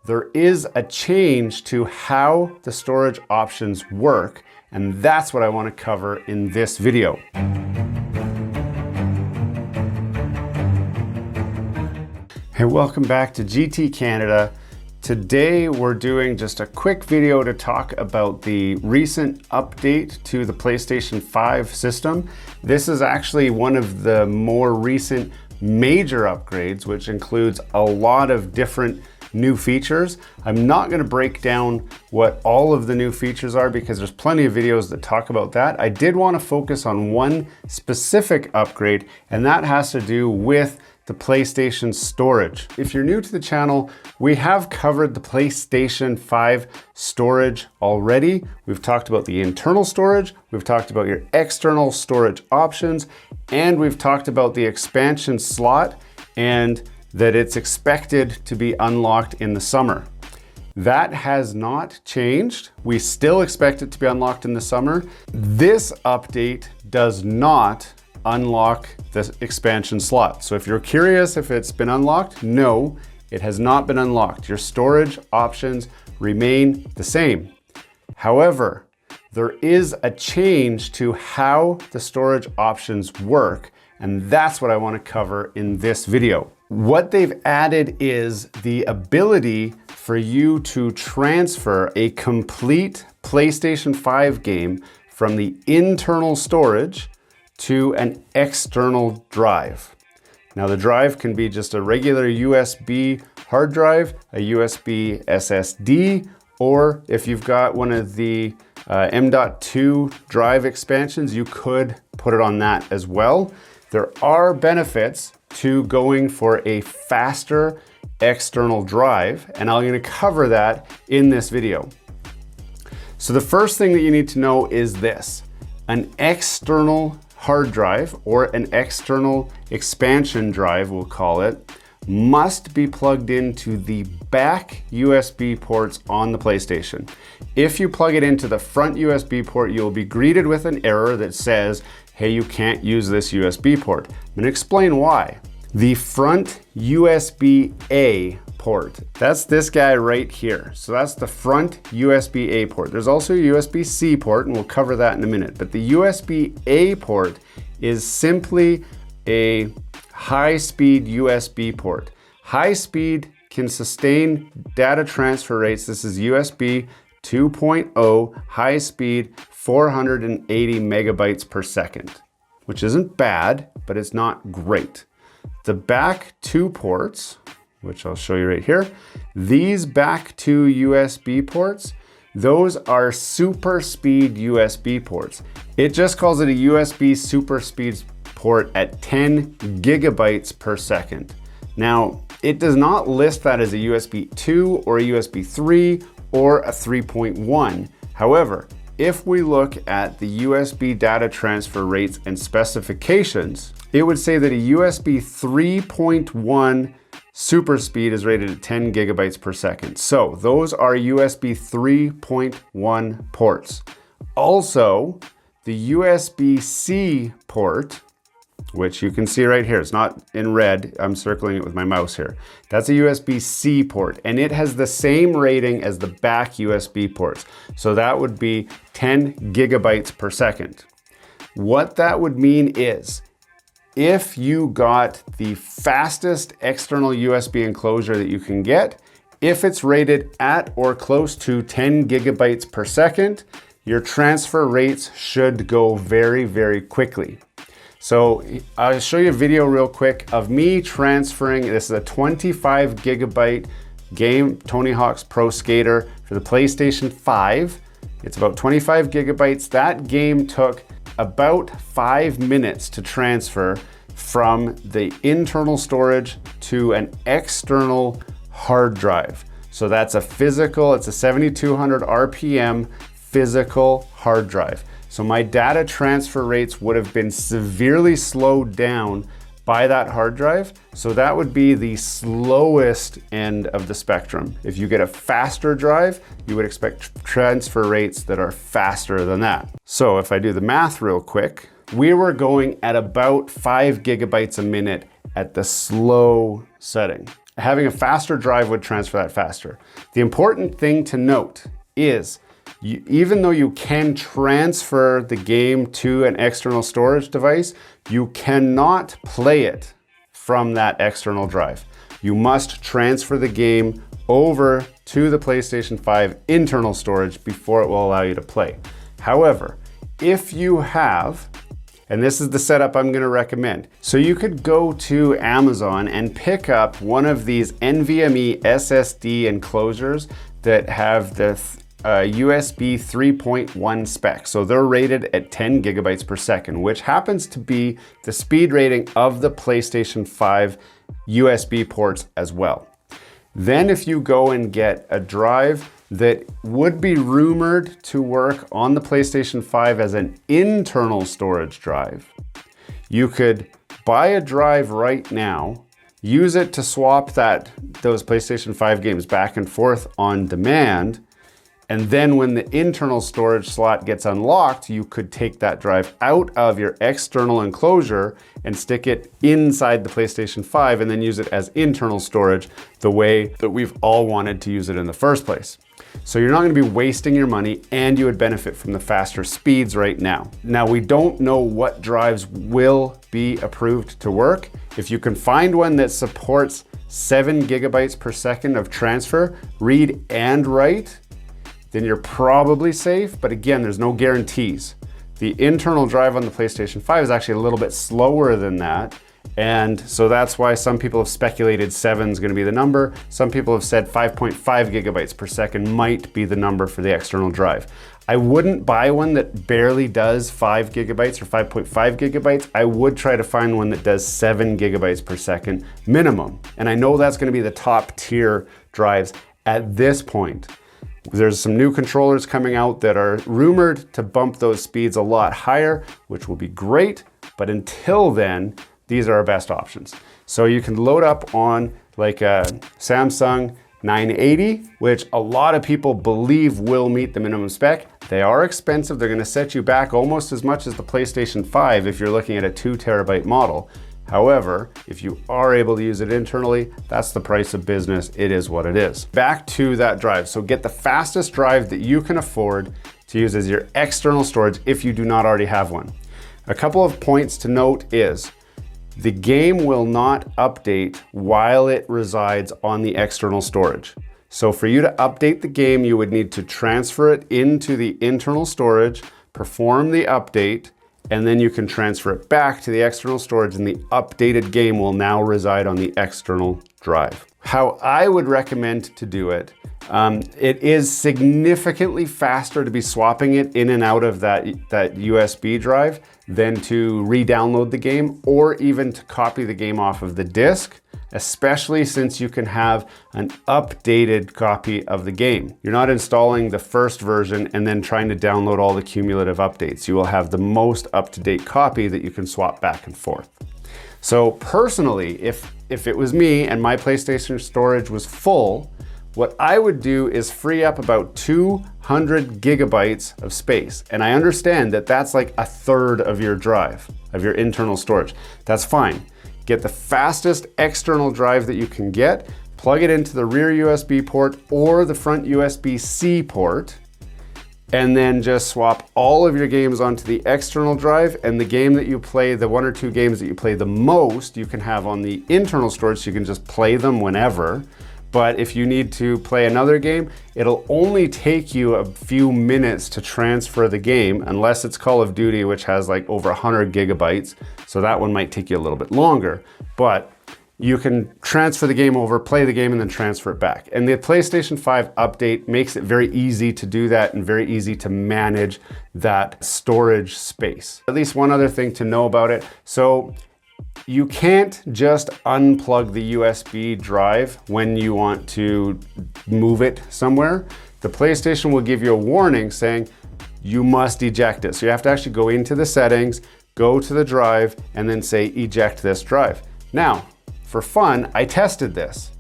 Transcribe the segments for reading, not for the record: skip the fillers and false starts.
there is a change to how the storage options work, and that's what I want to cover in this video. Hey, welcome back to GT Canada. Today we're doing just a quick video to talk about the recent update to the PlayStation 5 system. This is actually one of the more recent major upgrades, which includes a lot of different new features. I'm not going to break down what all of the new features are because there's plenty of videos that talk about that. I did want to focus on one specific upgrade, and that has to do with the PlayStation storage. If you're new to the channel, we have covered the PlayStation 5 storage already. We've talked about the internal storage, we've talked about your external storage options, and we've talked about the expansion slot and that it's expected to be unlocked in the summer. That has not changed. We still expect it to be unlocked in the summer. This update does not unlock the expansion slot. So if you're curious if it's been unlocked, no, it has not been unlocked. Your storage options remain the same. However, there is a change to how the storage options work, and that's what I want to cover in this video. What they've added is the ability for you to transfer a complete PlayStation 5 game from the internal storage to an external drive. Now the drive can be just a regular USB hard drive, a USB SSD, or if you've got one of the M.2 drive expansions, you could put it on that as well. There are benefits to going for a faster external drive, and I'm going to cover that in this video. So the first thing that you need to know is this: an external hard drive, or an external expansion drive, we'll call it, must be plugged into the back USB ports on the PlayStation. If you plug it into the front USB port, you'll be greeted with an error that says, hey, you can't use this USB port. I'm going to explain why. The front USB-A port, that's this guy right here. So that's the front USB-A port. There's also a USB-C port, and we'll cover that in a minute. But the USB-A port is simply a high-speed USB port. High speed can sustain data transfer rates. This is USB 2.0, high speed, 480 megabytes per second, which isn't bad, but it's not great. The back two ports, which I'll show you right here, these back two USB ports, those are super speed USB ports. It just calls it a USB super speed port at 10 gigabytes per second. Now, it does not list that as a USB 2 or a USB 3 or a 3.1. However, if we look at the USB data transfer rates and specifications, it would say that a USB 3.1 super speed is rated at 10 gigabytes per second. So those are USB 3.1 ports. Also, the USB-C port, which you can see right here, it's not in red, I'm circling it with my mouse here. That's a USB-C port, and it has the same rating as the back USB ports. So that would be 10 gigabytes per second. What that would mean is, if you got the fastest external USB enclosure that you can get, if it's rated at or close to 10 gigabytes per second, your transfer rates should go very, very quickly. So I'll show you a video real quick of me transferring, this is a 25 gigabyte game, Tony Hawk's Pro Skater for the PlayStation 5. It's about 25 gigabytes. That game took about 5 minutes to transfer from the internal storage to an external hard drive. So that's a physical, it's a 7200 RPM physical hard drive. So my data transfer rates would have been severely slowed down by that hard drive. So that would be the slowest end of the spectrum. If you get a faster drive, you would expect transfer rates that are faster than that. So if I do the math real quick, we were going at about 5 gigabytes a minute at the slow setting. Having a faster drive would transfer that faster. The important thing to note is, even though you can transfer the game to an external storage device, you cannot play it from that external drive. You must transfer the game over to the PlayStation 5 internal storage before it will allow you to play. However, if you have, and this is the setup I'm going to recommend, so you could go to Amazon and pick up one of these NVMe SSD enclosures that have the USB 3.1 spec. So they're rated at 10 gigabytes per second, which happens to be the speed rating of the PlayStation 5 USB ports as well. Then if you go and get a drive that would be rumored to work on the PlayStation 5 as an internal storage drive, you could buy a drive right now, use it to swap those PlayStation 5 games back and forth on demand, and then when the internal storage slot gets unlocked, you could take that drive out of your external enclosure and stick it inside the PlayStation 5 and then use it as internal storage the way that we've all wanted to use it in the first place. So you're not going to be wasting your money, and you would benefit from the faster speeds right now. Now, we don't know what drives will be approved to work. If you can find one that supports 7 gigabytes per second of transfer, read and write, then you're probably safe, but again, there's no guarantees. The internal drive on the PlayStation 5 is actually a little bit slower than that, and so that's why some people have speculated 7 is going to be the number. Some people have said 5.5 gigabytes per second might be the number for the external drive. I wouldn't buy one that barely does 5 gigabytes or 5.5 gigabytes. I would try to find one that does 7 gigabytes per second minimum, and I know that's going to be the top tier drives at this point. There's some new controllers coming out that are rumored to bump those speeds a lot higher, which will be great, but until then, these are our best options. So you can load up on like a Samsung 980, which a lot of people believe will meet the minimum spec. They are expensive. They're going to set you back almost as much as the PlayStation 5 if you're looking at a 2 terabyte model. However, if you are able to use it internally, that's the price of business. It is what it is. Back to that drive. So get the fastest drive that you can afford to use as your external storage if you do not already have one. A couple of points to note is the game will not update while it resides on the external storage. So for you to update the game, you would need to transfer it into the internal storage, perform the update, and then you can transfer it back to the external storage, and the updated game will now reside on the external drive. How I would recommend to do it, it is significantly faster to be swapping it in and out of that USB drive than to re-download the game or even to copy the game off of the disc, especially since you can have an updated copy of the game. You're not installing the first version and then trying to download all the cumulative updates. You will have the most up-to-date copy that you can swap back and forth. So personally, if it was me and my PlayStation storage was full, what I would do is free up about 200 gigabytes of space. And I understand that that's like a third of your drive, of your internal storage. That's fine. Get the fastest external drive that you can get, plug it into the rear USB port or the front USB-C port, and then just swap all of your games onto the external drive, and the game that you play, the 1 or 2 games that you play the most, you can have on the internal storage so you can just play them whenever. But if you need to play another game, it'll only take you a few minutes to transfer the game, unless it's Call of Duty, which has like over 100 gigabytes. So that one might take you a little bit longer, but you can transfer the game over, play the game, and then transfer it back. And the PlayStation 5 update makes it very easy to do that and very easy to manage that storage space. At least one other thing to know about it. So you can't just unplug the USB drive when you want to move it somewhere. The PlayStation will give you a warning saying you must eject it. So you have to actually go into the settings, go to the drive, and then say eject this drive. Now, for fun, I tested this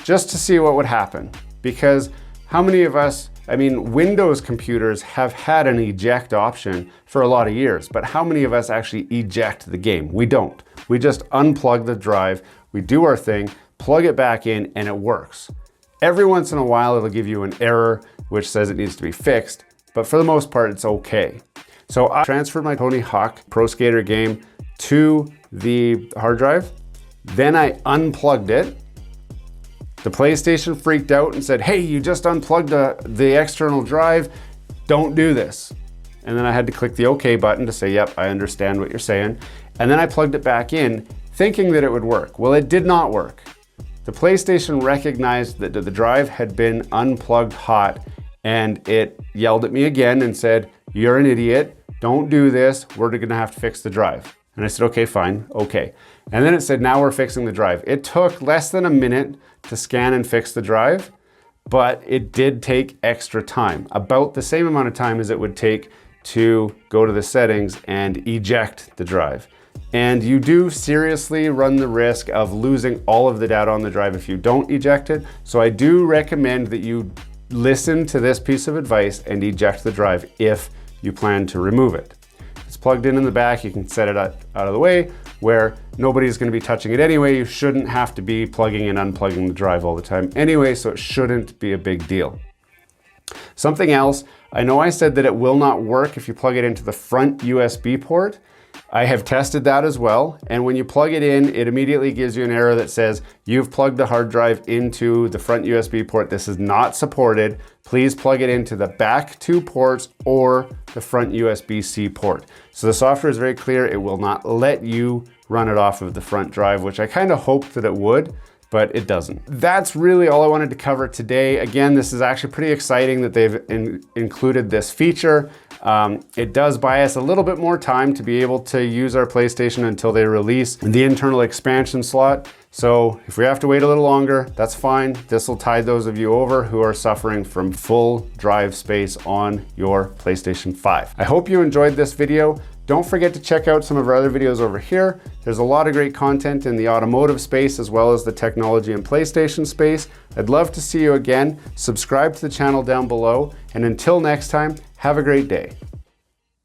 just to see what would happen, because how many of us, I mean, Windows computers have had an eject option for a lot of years, but how many of us actually eject the game? We don't. We just unplug the drive, we do our thing, plug it back in, and it works. Every once in a while, it'll give you an error which says it needs to be fixed, but for the most part, it's okay. So I transferred my Tony Hawk Pro Skater game to the hard drive. Then I unplugged it. The PlayStation freaked out and said, hey, you just unplugged the external drive. Don't do this. And then I had to click the OK button to say, yep, I understand what you're saying. And then I plugged it back in, thinking that it would work. Well, it did not work. The PlayStation recognized that the drive had been unplugged hot, and it yelled at me again and said, you're an idiot. Don't do this. We're gonna have to fix the drive. And I said, okay, fine, okay. And then it said, now we're fixing the drive. It took less than a minute to scan and fix the drive, but it did take extra time, about the same amount of time as it would take to go to the settings and eject the drive. And you do seriously run the risk of losing all of the data on the drive if you don't eject it. So I do recommend that you listen to this piece of advice and eject the drive if you plan to remove it. It's plugged in the back. You can set it out of the way where nobody's going to be touching it anyway. You shouldn't have to be plugging and unplugging the drive all the time anyway, so it shouldn't be a big deal. Something else, I know I said that it will not work if you plug it into the front USB port. I have tested that as well, and when you plug it in, it immediately gives you an error that says you've plugged the hard drive into the front USB port. This is not supported. Please plug it into the back 2 ports or the front USB-C port. So the software is very clear. It will not let you run it off of the front drive, which I kind of hoped that it would, but it doesn't. That's really all I wanted to cover today. Again, this is actually pretty exciting that they've included this feature. It does buy us a little bit more time to be able to use our PlayStation until they release the internal expansion slot. So if we have to wait a little longer, that's fine. This will tide those of you over who are suffering from full drive space on your PlayStation 5. I hope you enjoyed this video. Don't forget to check out some of our other videos over here. There's a lot of great content in the automotive space as well as the technology and PlayStation space. I'd love to see you again. Subscribe to the channel down below. And until next time, have a great day.